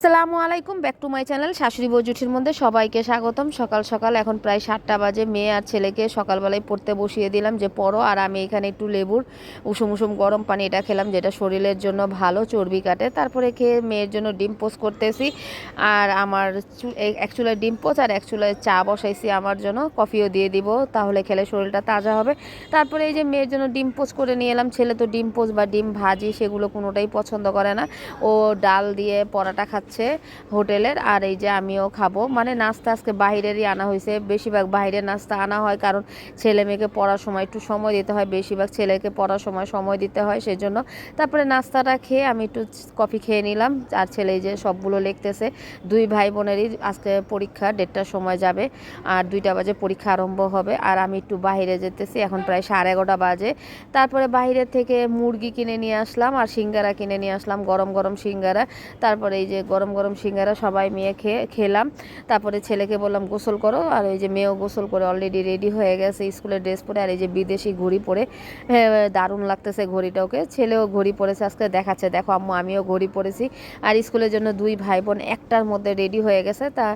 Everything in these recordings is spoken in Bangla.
আসসালামু আলাইকুম, ব্যাক টু মাই চ্যানেল শাশুড়ি বউ জুঠির মধ্যে সবাইকে স্বাগতম। সকাল সকাল এখন প্রায় 7টা বাজে। মেয়ে আর ছেলেকে সকালবেলায় পড়তে বসিয়ে দিলাম যে পড়ো, আর আমি এখানে একটু লেবুর উষুম উষুম গরম পানি এটা খেলাম, যেটা শরীরের জন্য ভালো, চর্বি কাটে। তারপরে খেয়ে মেয়ের জন্য ডিম পোস্ট করতেছি, আর আমার এক চুলায় ডিম পোস্ট আর এক চুলায় চা বসাইছি আমার জন্য, কফিও দিয়ে দিব, তাহলে খেলে শরীরটা তাজা হবে। তারপরে এই যে মেয়ের জন্য ডিম পোস্ট করে নিয়ে এলাম। ছেলে তো ডিম পোস্ট বা ডিম ভাজি সেগুলো কোনোটাই পছন্দ করে না, ও ডাল দিয়ে পরাটা খাচ্ছে হোটেলের। আর এই যে আমিও খাবো, মানে নাস্তা আজকে বাইরেরই আনা হয়েছে, বেশিরভাগ বাইরের নাস্তা আনা হয়, কারণ ছেলে মেয়েকে পড়ার সময় একটু সময় দিতে হয়, বেশিরভাগ ছেলেকে পড়ার সময় সময় দিতে হয় সেজন্য। তারপরে নাস্তাটা খেয়ে আমি একটু কফি খেয়ে নিলাম, আর ছেলে যে সবগুলো লিখতেছে। দুই ভাই বোনেরই আজকে পরীক্ষা, 1:30টার সময় যাবে, আর 2টা বাজে পরীক্ষা আরম্ভ হবে। আর আমি একটু বাইরে যেতেছি, এখন প্রায় 11:30 বাজে। তারপরে বাইরে থেকে মুরগি কিনে নিয়ে আসলাম আর সিঙ্গারা কিনে নিয়ে আসলাম, গরম গরম সিঙ্গারা। তারপরে এই যে গরম গরম সিঙ্গারা সবাই মেয়ে খেলাম। তারপরে ছেলেকে বললাম গোসল করো, আর এই যে মেয়েও গোসল করে অলরেডি রেডি হয়ে গেছে স্কুলের ড্রেস পরে। আর এই যে বিদেশি ঘড়ি পরে দারুণ লাগতেছে ঘড়িটা ওকে। ছেলেও ঘড়ি পরেছে আজকে, দেখাচ্ছে দেখো আম্মু আমিও ঘড়ি পরেছি। আর স্কুলের জন্য দুই ভাই বোন 1টার মধ্যে রেডি হয়ে গেছে। তা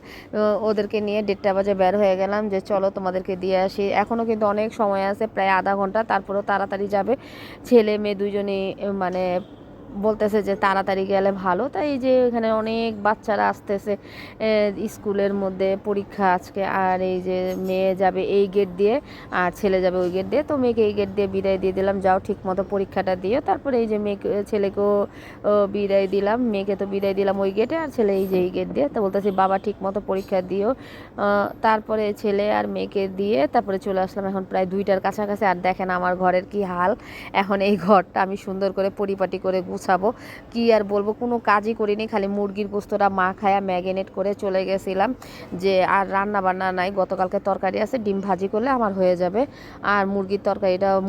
ওদেরকে নিয়ে 1:30 বাজে বের হয়ে গেলাম যে চলো তোমাদেরকে দিয়ে আসি। এখনও কিন্তু অনেক সময় আছে, প্রায় আধা ঘন্টা, তারপরেও তাড়াতাড়ি যাবে। ছেলে মেয়ে দুজনেই মানে বলতেছে যে তাড়াতাড়ি গেলে ভালো। তাই এই যে এখানে অনেক বাচ্চারা আসতেছে, স্কুলের মধ্যে পরীক্ষা আজকে। আর এই যে মেয়ে যাবে এই গেট দিয়ে আর ছেলে যাবে ওই গেট দিয়ে, তো মেয়েকে এই গেট দিয়ে বিদায় দিয়ে দিলাম, যাও ঠিক মতো পরীক্ষাটা দিও। তারপরে এই যে ছেলেকেও বিদায় দিলাম, মেয়েকে তো বিদায় দিলাম ওই গেটে, আর ছেলে এই যে এই গেট দিয়ে। তো বলতেছি বাবা ঠিক মতো পরীক্ষা দিও। তারপরে ছেলে আর মেয়েকে দিয়ে তারপরে চলে আসলাম এখন প্রায় 2টার কাছাকাছি। আর দেখেন আমার ঘরের কি হাল, এখন এই ঘরটা আমি সুন্দর করে পরিপাটি করে গুছাবো, কি আর বলবো, কোনো কাজই করিনি, খালি মুরগির গোস্তটা খায়া ম্যাগনেট করে চলে গেছিলাম, যে আর রান্না বান্না নাই। গতকালকে তরকারি আছে, ডিম ভাজি করলে আমার হয়ে যাবে, আর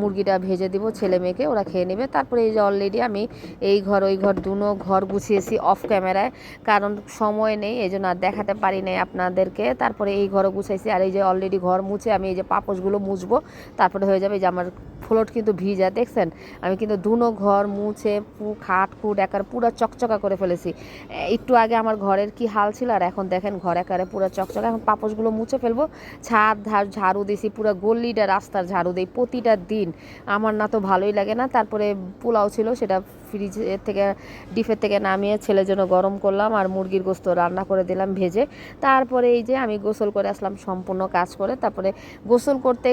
মুরগিটা ভেজে দিব ছেলে মেয়েকে, ওরা খেয়ে নেবে। তারপরে এই যে অলরেডি আমি এই ঘর ওই ঘর দুনো ঘর গুছিয়েছি অফ ক্যামেরায়, কারণ সময় নেই এই জন্য আর দেখাতে পারি নাই আপনাদেরকে। তারপরে এই ঘরও গুছাইছি, আর এই যে অলরেডি ঘর মুছে আমি এই যে পাপোশগুলো মুছবো, তারপরে হয়ে যাবে। এই যে আমার ফ্লোর কিন্তু ভিজা, দেখছেন আমি কিন্তু দুনো ঘর মুছে খাট খুট একার পুরো চকচকা করে ফেলেছি। একটু আগে আমার ঘরের কি হাল ছিল, আর এখন দেখেন ঘর একারে পুরো চকচকা। এখন পাপোশগুলো মুছে ফেলবো, ছাদ ঝাড়ু দিছি, পুরো গল্লিটা রাস্তার ঝাড়ু দিই প্রতিটা দিন, আমার না তো ভালোই লাগে না। তারপরে পোলাও ছিল, সেটা ফ্রিজের থেকে ডিপের থেকে নামিয়ে ছেলের জন্য গরম করলাম, আর মুরগির গোস্ত রান্না করে দিলাম ভেজে। তারপরে এই যে আমি গোসল করে আসলাম সম্পূর্ণ কাজ করে। তারপরে গোসল করতে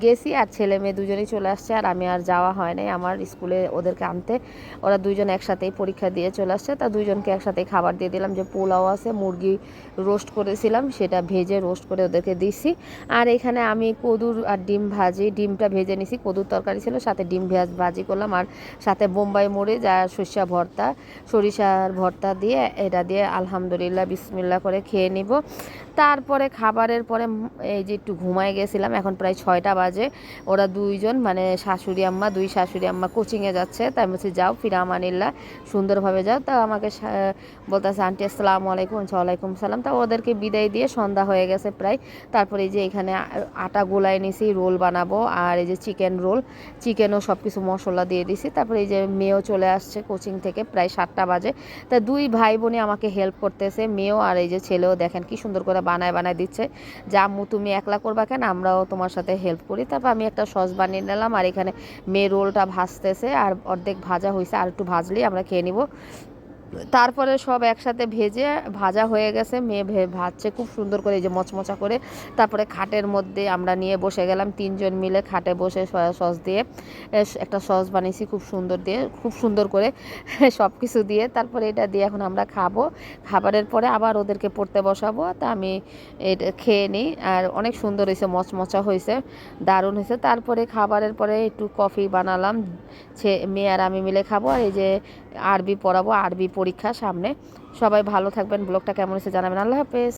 গেছি, আর ছেলে মেয়ে দুজনেই চলে আসছে, আর আমি আর যাওয়া হয় নাই আমার স্কুলে ওদেরকে আনতে। ওরা দুজন একসাথেই পরীক্ষা দিয়ে চলে আসছে, তা দুজনকে একসাথেই খাবার দিয়ে দিলাম। যে পোলাও আছে, মুরগি রোস্ট করেছিলাম, সেটা ভেজে রোস্ট করে ওদেরকে দিছি। আর এখানে আমি কদুর আর ডিম ভাজি, ডিমটা ভেজে নিছি, কদুর তরকারি ছিল, সাথে ডিম ভাজি করলাম, আর সাথে বোম্বাই মরিচ আর সরিষার ভর্তা দিয়ে, এটা দিয়ে আলহামদুলিল্লাহ বিসমিল্লাহ করে খেয়ে নিব। তারপরে খাবারের পরে এই যে একটু ঘুমায় গেছিলাম, এখন প্রায় 6টা বাজে। ওরা দুইজন মানে দুই শাশুড়ি আম্মা কোচিংয়ে যাচ্ছে, তাই বলছি যাও ফিরা আমানিল্লাহ, সুন্দরভাবে যাও। তা আমাকে বলতেছে আন্টি আসসালামু আলাইকুম, ওয়ালাইকুম সালাম। তা ওদেরকে বিদায় দিয়ে সন্ধ্যা হয়ে গেছে প্রায়। তারপরে এই যে এখানে আটা গোলায় নিছি, রোল বানাবো, আর এই যে চিকেন রোল, চিকেনও সব কিছু মশলা দিয়ে দিছি। তারপরে এই যে মেয়েও চলে আসছে কোচিং থেকে, প্রায় 7টা বাজে। তা দুই ভাই বোনে আমাকে হেল্প করতেছে, মেয়েও আর এই যে ছেলেও, দেখেন কি সুন্দর করে বানায় দিচ্ছে, যে আম্মু তুমি একলা করবা কেন, আমরাও তোমার সাথে হেল্প করি। তারপর আমি একটা সস বানিয়ে নিলাম, আর এখানে মেয়ে রোলটা ভাজতেছে, আর অর্ধেক ভাজা হয়েছে, আর একটু ভাজলেই আমরা খেয়ে নিব। তারপরে সব একসাথে ভাজা হয়ে গেছে, মেয়ে ভাজছে খুব সুন্দর করে, এই যে মচমচা করে। তারপরে খাটের মধ্যে আমরা নিয়ে বসে গেলাম, 3জন মিলে খাটে বসে সয়া সস দিয়ে একটা সস বানিয়েছি খুব সুন্দর করে সব কিছু দিয়ে। তারপরে এটা দিয়ে এখন আমরা খাবো, খাবারের পরে আবার ওদেরকে পড়তে বসাবো। তা আমি এটা খেয়ে নিই, আর অনেক সুন্দর হয়েছে, মচমচা হয়েছে, দারুণ হয়েছে। তারপরে খাবারের পরে একটু কফি বানালাম, মেয়ে আর আমি মিলে খাবো। আর এই যে আরবি পড়াবো, আরবি পরীক্ষা সামনে। সবাই ভালো থাকবেন, ব্লগটা কেমন হয়েছে জানাবেন। আল্লাহ হাফেজ।